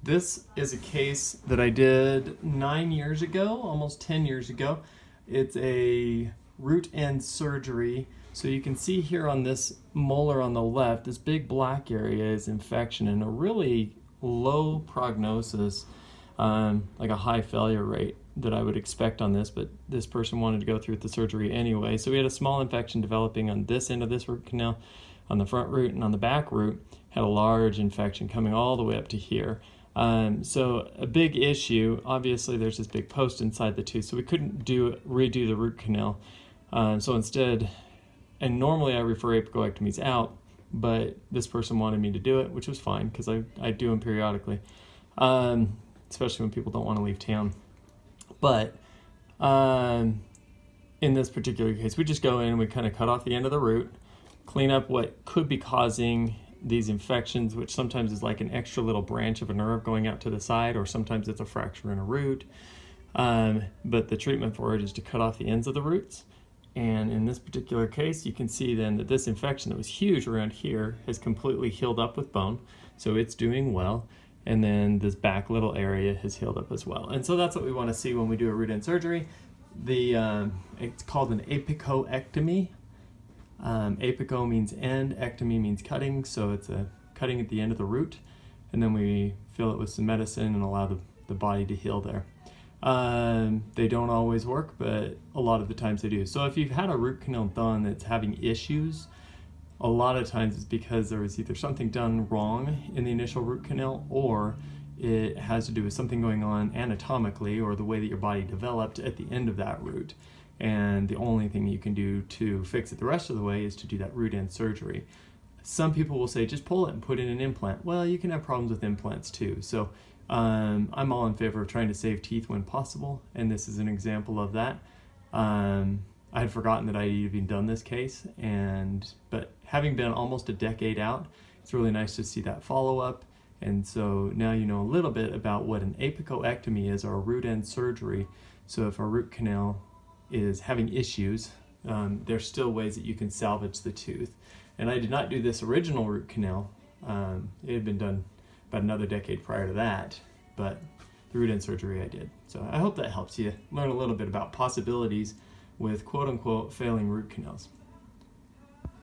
This is a case that I did 9 years ago, almost 10 years ago. It's a root end surgery. So you can see here on this molar on the left, this big black area is infection and a really low prognosis, like a high failure rate that I would expect on this, but this person wanted to go through with the surgery anyway. So we had a small infection developing on this end of this root canal, on the front root, and on the back root had a large infection coming all the way up to here. So a big issue, obviously there's this big post inside the tooth, so we couldn't redo the root canal. So instead, and normally I refer apicoectomies out, but this person wanted me to do it, which was fine because I do them periodically, especially when people don't want to leave town. But in this particular case, we just go in and we kind of cut off the end of the root, clean up what could be causing these infections, which sometimes is like an extra little branch of a nerve going out to the side, or sometimes it's a fracture in a root. But the treatment for it is to cut off the ends of the roots. And in this particular case, you can see then that this infection that was huge around here has completely healed up with bone. So it's doing well. And then this back little area has healed up as well. And so that's what we want to see when we do a root end surgery. It's called an apicoectomy. Apico means end, ectomy means cutting, so it's a cutting at the end of the root, and then we fill it with some medicine and allow the body to heal there. They don't always work, but a lot of the times they do. So if you've had a root canal done that's having issues, a lot of times it's because there was either something done wrong in the initial root canal, or it has to do with something going on anatomically or the way that your body developed at the end of that root. And the only thing you can do to fix it the rest of the way is to do that root end surgery. Some people will say, just pull it and put in an implant. Well, you can have problems with implants too. So I'm all in favor of trying to save teeth when possible, and this is an example of that. I had forgotten that I had even done this case, but having been almost a decade out, it's really nice to see that follow-up. And so now you know a little bit about what an apicoectomy is, or a root end surgery. So if a root canal is having issues, there's still ways that you can salvage the tooth. And I did not do this original root canal. It had been done about another decade prior to that, but the root end surgery I did. So I hope that helps you learn a little bit about possibilities with quote-unquote failing root canals.